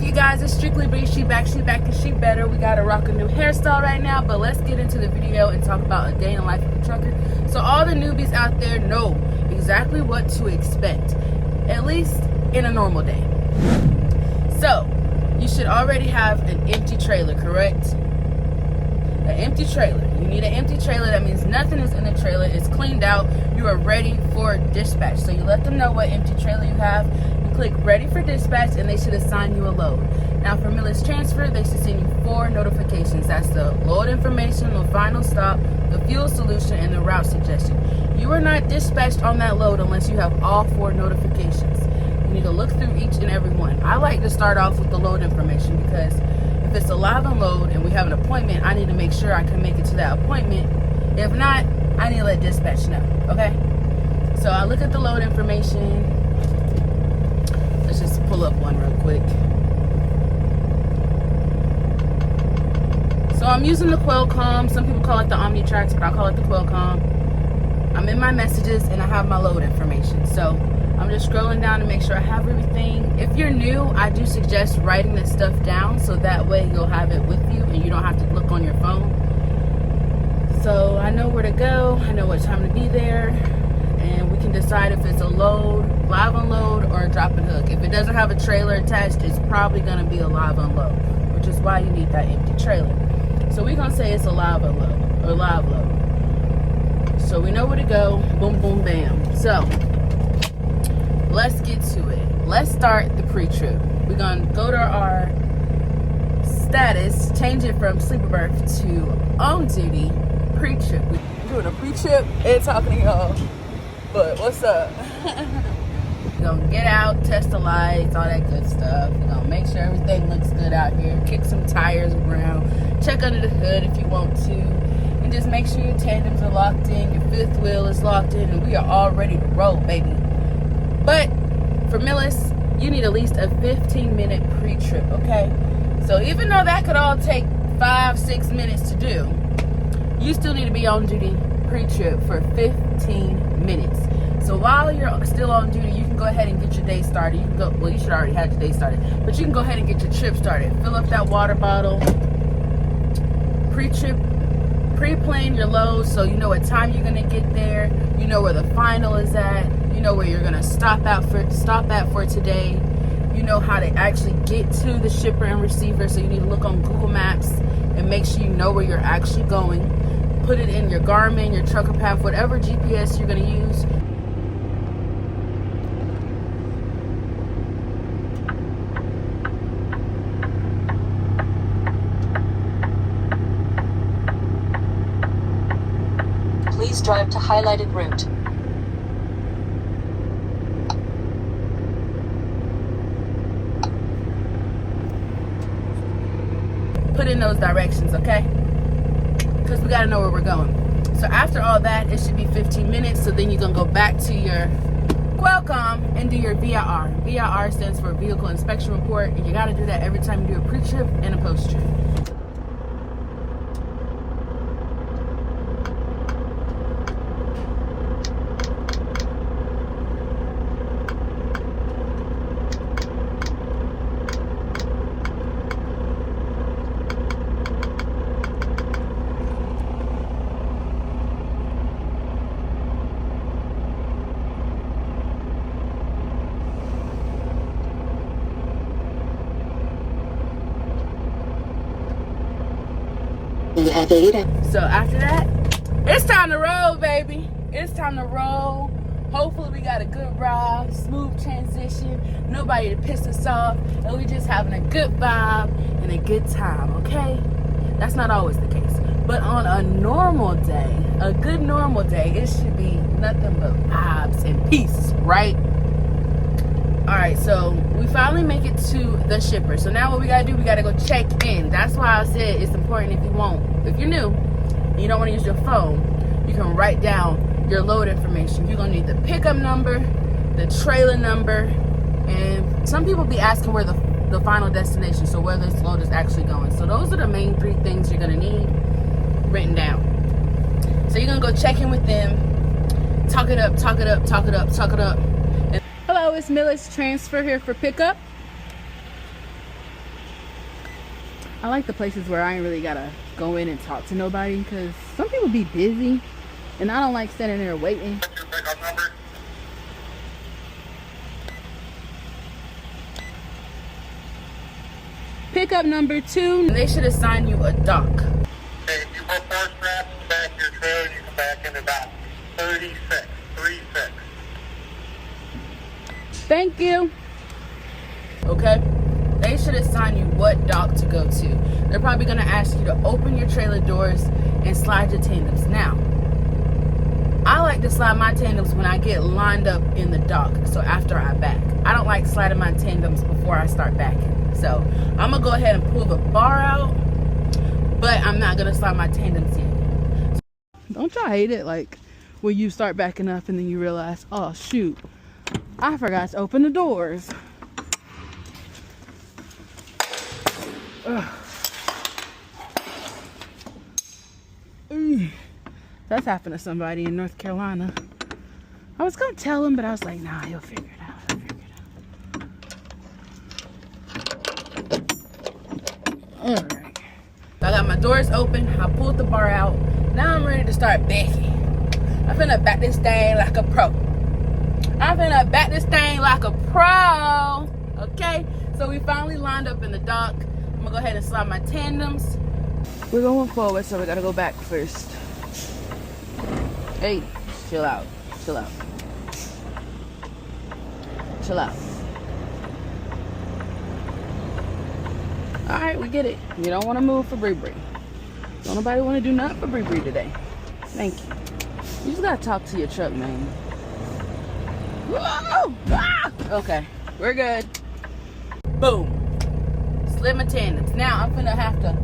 you guys? It's Strictly Bree. She back and she better. We got to rock a new hairstyle right now, but let's get into the video and talk about a day in the life of a trucker. So all the newbies out there know exactly what to expect, at least in a normal day. So you should already have an empty trailer, correct? An empty trailer. You need an empty trailer. That means nothing is in the trailer. It's cleaned out. You are ready for dispatch. So you let them know what empty trailer you have. You click ready for dispatch and they should assign you a load. Now for Millis transfer, they should send you 4 notifications. That's the load information, the final stop, the fuel solution, and the route suggestion. You are not dispatched on that load unless you have all 4 notifications. You need to look through each and every one. I like to start off with the load information because if it's a live unload and we have an appointment, I need to make sure I can make it to that appointment. If not, I need to let dispatch know, okay? So I look at the load information. Let's just pull up one real quick. So I'm using the Qualcomm. Some people call it the Omnitrax, but I call it the Qualcomm. I'm in my messages and I have my load information. So I'm just scrolling down to make sure I have everything. If you're new, I do suggest writing this stuff down so that way you'll have it with you and you don't have to look on your phone. So I know where to go, I know what time to be there, and we can decide if it's a load, live unload, or a drop and hook. If it doesn't have a trailer attached, it's probably gonna be a live unload, which is why you need that empty trailer. So we're gonna say it's a live unload, or live load. So we know where to go, boom, boom, bam. So let's get to it. Let's start the pre-trip. We're gonna go to our status, change it from sleeper berth to on duty pre-trip. We're doing a pre-trip and talking to y'all, but what's up? We're gonna get out, test the lights, all that good stuff. We're gonna make sure everything looks good out here, kick some tires around, check under the hood if you want to, and just make sure your tandems are locked in, your 5th wheel is locked in, and we are all ready to roll, baby. But for Millis, you need at least a 15-minute pre-trip, okay? So even though that could all take 5-6 minutes to do, you still need to be on duty pre-trip for 15 minutes. So while you're still on duty, you can go ahead and get your day started. You can go, well, you should already have your day started, but you can go ahead and get your trip started. Fill up that water bottle, pre-trip, pre-plan your load so you know what time you're gonna get there. You know where the final is at. You know where you're gonna stop at for today. You know how to actually get to the shipper and receiver, so you need to look on Google Maps and make sure you know where you're actually going. Put it in your Garmin, your Trucker Path, whatever GPS you're gonna use. Please drive to highlighted route. Put in those directions, okay? Because we gotta know where we're going. So after all that, it should be 15 minutes. So then you're gonna go back to your Qualcomm and do your VIR. VIR stands for Vehicle Inspection Report, and you gotta do that every time you do a pre-trip and a post-trip. So after that, it's time to roll, baby. It's time to roll. Hopefully we got a good ride, smooth transition, nobody to piss us off, and we just having a good vibe and a good time, okay? That's not always the case. But on a normal day, a good normal day, it should be nothing but vibes and peace, right? All right, so we finally make it to the shipper. So now what we gotta do, we gotta go check in. That's why I said it's important if you're new and you don't wanna use your phone, you can write down your load information. You're gonna need the pickup number, the trailer number, and some people be asking where the final destination, so where this load is actually going. So those are the main 3 things you're gonna need written down. So you're gonna go check in with them, talk it up. Hello, it's Millis Transfer here for pickup. I like the places where I ain't really gotta go in and talk to nobody, because some people be busy and I don't like standing there waiting. What's your pickup number? Pickup number 2. They should assign you a dock. Okay, if you put 4 straps in the back of your trailer, you come back into dock 36. Thank you. Okay, they should assign you what dock to go to. They're probably gonna ask you to open your trailer doors and slide your tandems. Now, I like to slide my tandems when I get lined up in the dock, so after I back. I don't like sliding my tandems before I start backing. So I'm gonna go ahead and pull the bar out, but I'm not gonna slide my tandems in. Don't y'all hate it, like when you start backing up and then you realize, oh shoot, I forgot to open the doors. Ugh. That's happened to somebody in North Carolina. I was gonna tell him, but I was like, nah, he'll figure it out. Alright. I got my doors open. I pulled the bar out. Now I'm ready to start backing. I'm finna back this thing like a pro. Okay? So we finally lined up in the dock. I'm gonna go ahead and slide my tandems. We're going forward, so we gotta go back first. Hey, chill out. Alright, we get it. You don't want to move for Bree. Don't nobody want to do nothing for Bree today. Thank you. You just gotta talk to your truck, man. Whoa! Ah! Okay, we're good. Boom. Slid my tandems. Now I'm gonna have to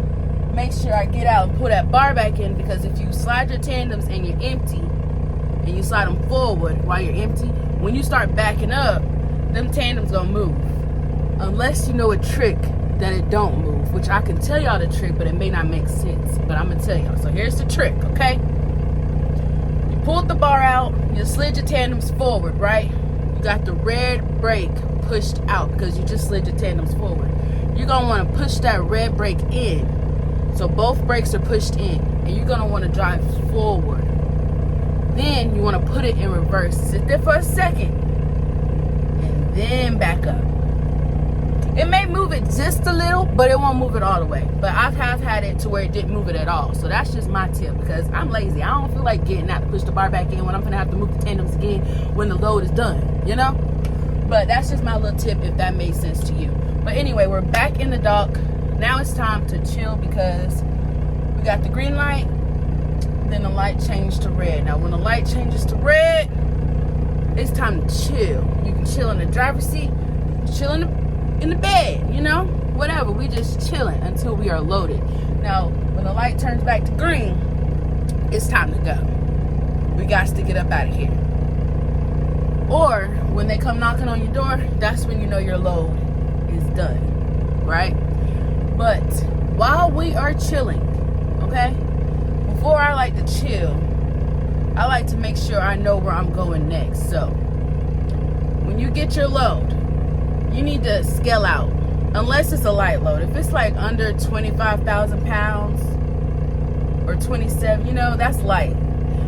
make sure I get out and pull that bar back in, because if you slide your tandems and you're empty and you slide them forward while you're empty, when you start backing up, them tandems gonna move. Unless you know a trick that it don't move, which I can tell y'all the trick, but it may not make sense. But I'm gonna tell y'all. So here's the trick, okay? You pulled the bar out, you slid your tandems forward, right? You got the red brake pushed out because you just slid your tandems forward. You're gonna wanna push that red brake in. So both brakes are pushed in, and you're gonna wanna drive forward. Then you wanna put it in reverse. Sit there for a second, and then back up. It may move it just a little, but it won't move it all the way. But I have had it to where it didn't move it at all. So that's just my tip, because I'm lazy. I don't feel like getting out to push the bar back in when I'm gonna have to move the tandems again when the load is done, you know? But that's just my little tip, if that made sense to you. But anyway, we're back in the dock. Now it's time to chill, because we got the green light, then the light changed to red. Now when the light changes to red, it's time to chill. You can chill in the driver's seat, chill in the bed, you know, whatever. We just chilling until we are loaded. Now when the light turns back to green, it's time to go. We got to get up out of here. Or when they come knocking on your door, that's when you know your load is done, right? But while we are chilling, okay, before I like to chill, I like to make sure I know where I'm going next. So when you get your load, you need to scale out, unless it's a light load. If it's like under 25,000 pounds or 27, you know, that's light.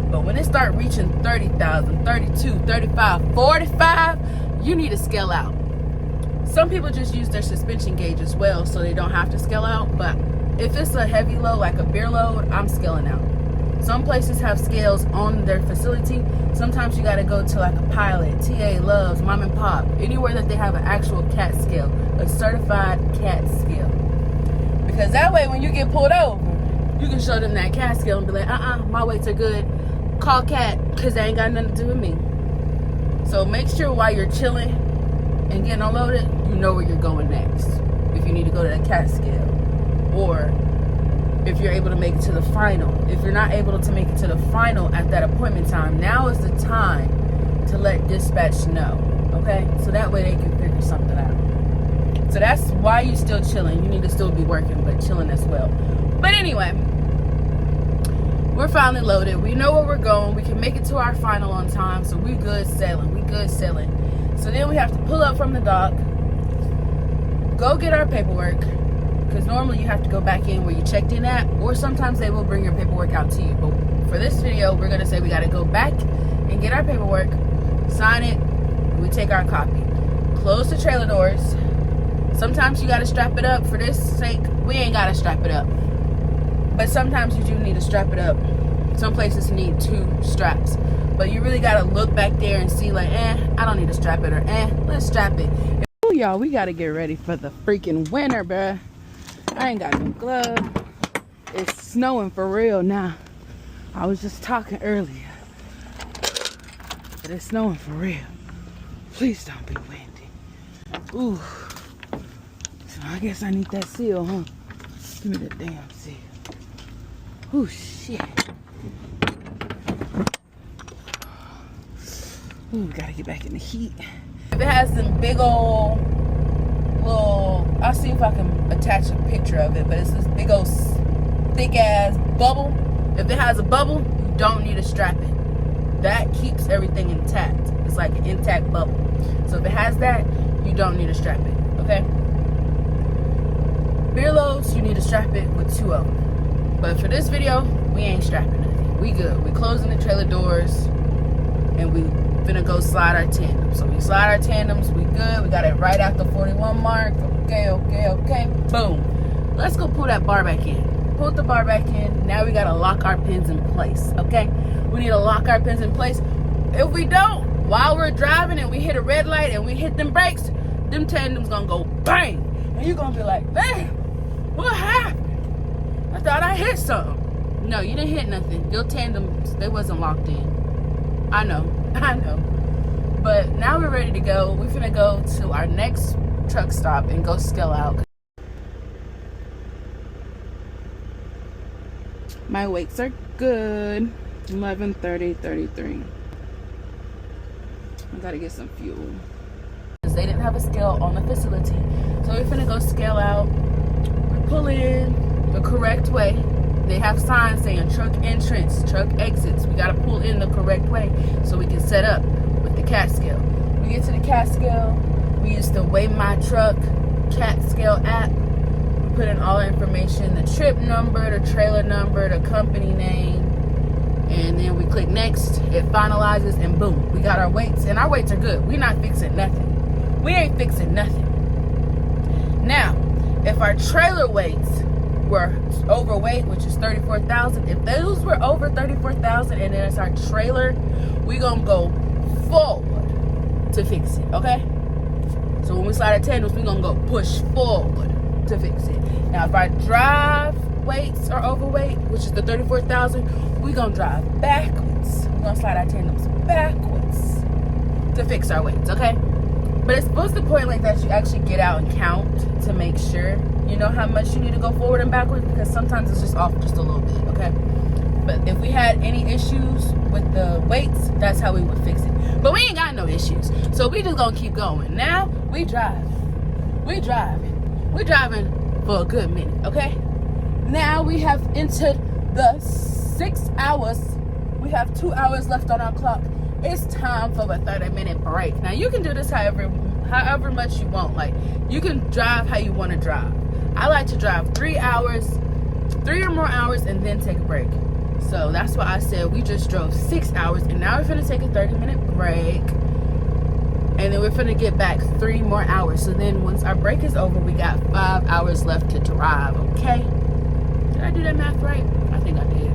But when it start reaching 30,000, 32, 35, 45, you need to scale out. Some people just use their suspension gauge as well, so they don't have to scale out. But if it's a heavy load, like a beer load, I'm scaling out. Some places have scales on their facility. Sometimes you got to go to like a Pilot, TA, Love's, Mom and Pop, anywhere that they have an actual CAT scale, a certified CAT scale. Because that way when you get pulled over, you can show them that CAT scale and be like, my weights are good. Call CAT, because they ain't got nothing to do with me. So make sure while you're chilling and getting unloaded, you know where you're going next. If you need to go to the CAT scale, or if you're able to make it to the final. If you're not able to make it to the final at that appointment time, now is the time to let dispatch know, okay? So that way they can figure something out. So that's why you still chilling. You need to still be working, but chilling as well. But anyway, we're finally loaded. We know where we're going. We can make it to our final on time, so we good sailing. So then we have to pull up from the dock, go get our paperwork, because normally you have to go back in where you checked in at, or sometimes they will bring your paperwork out to you. But for this video, we're gonna say we gotta go back and get our paperwork, sign it, we take our copy, close the trailer doors. Sometimes you gotta strap it up. For this sake, we ain't gotta strap it up, but sometimes you do need to strap it up. Some places need 2 straps, but you really gotta look back there and see like, I don't need to strap it, or let's strap it. Oh, y'all, we gotta get ready for the freaking winter, bruh. I ain't got no gloves. It's snowing for real now. I was just talking earlier, but it's snowing for real. Please don't be windy. Ooh. So I guess I need that seal, huh? Give me that damn seal. Ooh, shit. Ooh, we gotta get back in the heat. If it has some big old little, I'll see if I can attach a picture of it, but it's this big old thick ass bubble. If it has a bubble, you don't need to strap it. That keeps everything intact. It's like an intact bubble. So if it has that, you don't need to strap it, okay? Beer loads, you need to strap it with 2 of them. But for this video, we ain't strapping nothing. We good. We closing the trailer doors, and we finna go slide our tandems. So we slide our tandems, we good. We got it right at the 41 mark. Okay. Boom. Let's go pull that bar back in. Pull the bar back in. Now we gotta lock our pins in place, okay? We need to lock our pins in place. If we don't, while we're driving and we hit a red light and we hit them brakes, them tandems gonna go bang. And you're gonna be like, damn, what happened? I thought I hit something. No, you didn't hit nothing. Your tandems, they wasn't locked in. I know. But now we're ready to go. We're finna go to our next truck stop and go scale out. My weights are good. 11:30:33. I gotta get some fuel. They didn't have a scale on the facility. So we're finna go scale out. We pull in the correct way. They have signs saying truck entrance, truck exits. We gotta pull in the correct way so we can set up with the cat scale. We get to the cat scale. We use the Weigh My Truck cat scale app. We put in all the information, the trip number, the trailer number, the company name, and then we click next. It finalizes, and boom, we got our weights, and our weights are good. We're not fixing nothing. We ain't fixing nothing. Now, if our trailer weights were overweight, which is 34,000, if those were over 34,000 and then it's our trailer, we gonna go forward to fix it, okay? So when we slide our tandems, we gonna go push forward to fix it. Now, if our drive weights are overweight, which is the 34,000, we gonna drive backwards. We're gonna slide our tandems backwards to fix our weights, okay? But it's supposed to point like that you actually get out and count to make sure you know how much you need to go forward and backwards, because sometimes it's just off just a little bit, okay? But if we had any issues with the weights, that's how we would fix it. But we ain't got no issues, so we just gonna keep going. Now we driving for a good minute, okay? Now we have entered the 6 hours. We have 2 hours left on our clock. It's time for a 30-minute break. Now you can do this however much you want. Like, you can drive how you want to drive. I like to drive 3 hours, 3 or more hours, and then take a break. So that's why I said we just drove 6 hours, and now we're finna take a 30-minute break, and then we're finna get back 3 more hours. So then once our break is over, we got 5 hours left to drive, okay? Did I do that math right? I think I did.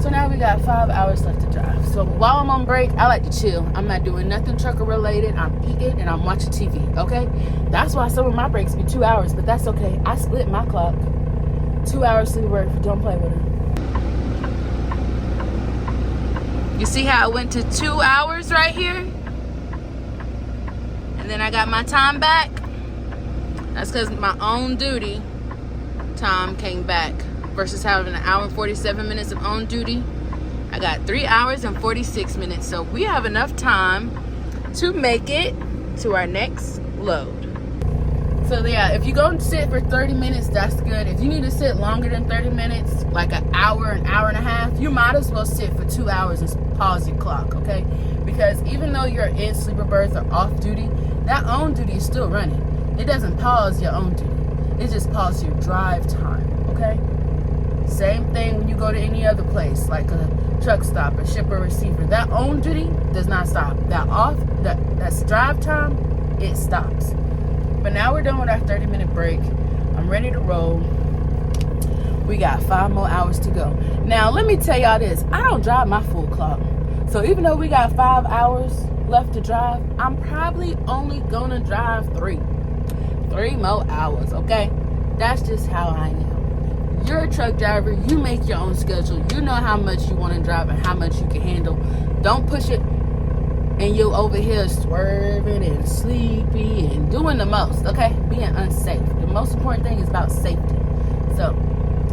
So now we got 5 hours left to drive. So while I'm on break, I like to chill. I'm not doing nothing trucker related. I'm eating and I'm watching TV, okay? That's why some of my breaks be 2 hours, but that's okay. I split my clock. 2 hours sleep work. Don't play with it. You see how it went to 2 hours right here? And then I got my time back. That's because my own duty time came back. Versus having 1 hour and 47 minutes of on duty, I got 3 hours and 46 minutes. So we have enough time to make it to our next load. So yeah, if you go and sit for 30 minutes, that's good. If you need to sit longer than 30 minutes, like an hour and a half, you might as well sit for 2 hours and pause your clock, okay? Because even though you're in sleeper berth or off duty, that on duty is still running. It doesn't pause your own duty. It just costs your drive time, okay? Same thing when you go to any other place, like a truck stop, a shipper, receiver. That on duty does not stop. That's drive time, it stops. But now we're done with our 30-minute break. I'm ready to roll. We got 5 more hours to go. Now, let me tell y'all this. I don't drive my full clock. So even though we got 5 hours left to drive, I'm probably only gonna drive 3 more hours, okay? That's just how I am. You're a truck driver. You make your own schedule. You know how much you want to drive and how much you can handle. Don't push it and you over here swerving and sleepy and doing the most, okay? Being unsafe. The most important thing is about safety. So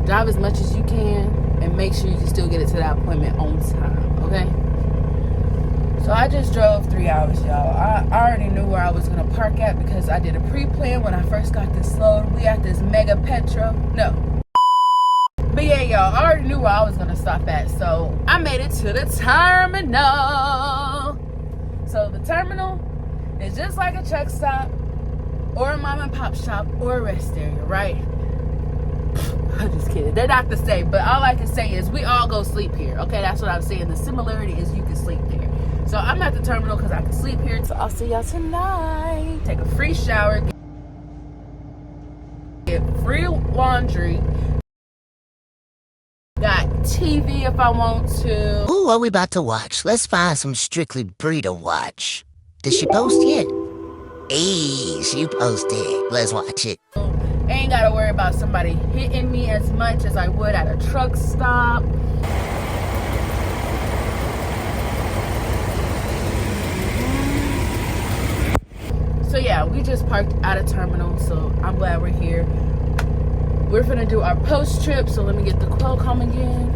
drive as much as you can and make sure you can still get it to that appointment on time, okay? So I just drove 3 hours, y'all. I already knew where I was going to park at because I did a pre-plan when I first got this load. We at this mega petro. No. But yeah, y'all, I already knew where I was going to stop at. So I made it to the terminal. So the terminal is just like a truck stop or a mom and pop shop or a rest area, right? I'm just kidding. They're not the same. But all I can say is we all go sleep here. Okay, that's what I'm saying. The similarity is you can sleep there. So I'm at the terminal because I can sleep here. So I'll see y'all tonight. Take a free shower. Get free laundry. Got TV if I want to. Ooh, what we about to watch? Let's find some Strictly Breanna watch. Did she post yet? Hey, she posted. Let's watch it. Ain't gotta worry about somebody hitting me as much as I would at a truck stop. So yeah, we just parked at a terminal, so I'm glad we're here. We're finna do our post trip, so let me get the Qualcomm again.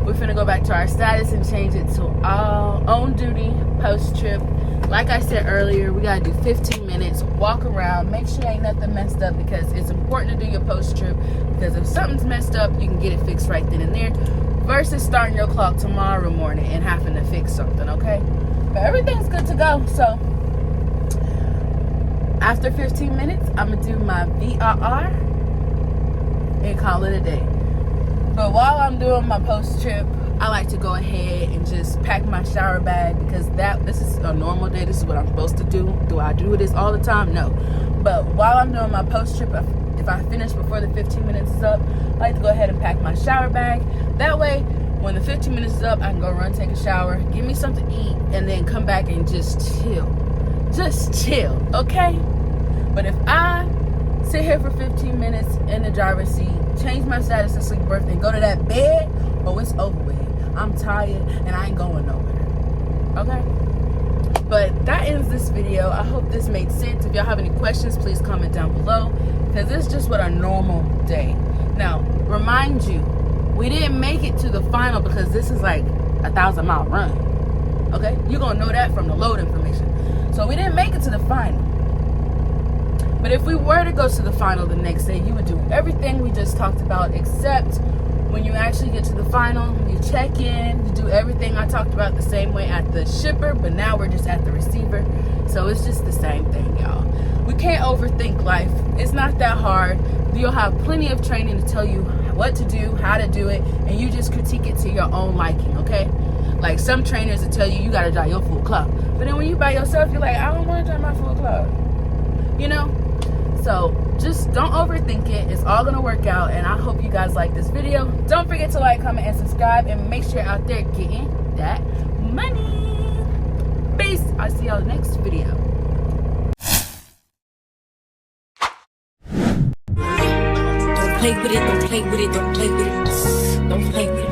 We're finna go back to our status and change it to all on duty post trip. Like I said earlier, we gotta do 15 minutes, walk around, make sure ain't nothing messed up because it's important to do your post trip because if something's messed up, you can get it fixed right then and there versus starting your clock tomorrow morning and having to fix something, okay? But everything's good to go, so after 15 minutes, I'm gonna do my VRR and call it a day. But while I'm doing my post trip, I like to go ahead and just pack my shower bag because this is a normal day. This is what I'm supposed to do. Do I do this all the time? No. But while I'm doing my post trip, if I finish before the 15 minutes is up, I like to go ahead and pack my shower bag. That way, when the 15 minutes is up, I can go run, take a shower, give me something to eat, and then come back and just chill. Just chill, okay? But if I sit here for 15 minutes in the driver's seat, change my status to sleep birth, and go to that bed, oh, it's over with. I'm tired and I ain't going nowhere. Okay? But that ends this video. I hope this made sense. If y'all have any questions, please comment down below because it's just what a normal day. Now, remind you, we didn't make it to the final because this is like a 1,000-mile run. Okay? You're going to know that from the load information. So we didn't make it to the final. But if we were to go to the final the next day, you would do everything we just talked about, except when you actually get to the final, you check in, you do everything I talked about the same way at the shipper, but now we're just at the receiver. So it's just the same thing, y'all. We can't overthink life. It's not that hard. You'll have plenty of training to tell you what to do, how to do it, and you just critique it to your own liking, okay? Like some trainers will tell you, you gotta drive your full clock. But then when you by yourself, you're like, I don't wanna drive my full clock. You know? So just don't overthink it. It's all gonna work out, and I hope you guys like this video. Don't forget to like, comment, and subscribe, and make sure you're out there getting that money. Peace. I'll see y'all next video. Don't play with it, don't play with it, don't play with it. Don't play with it.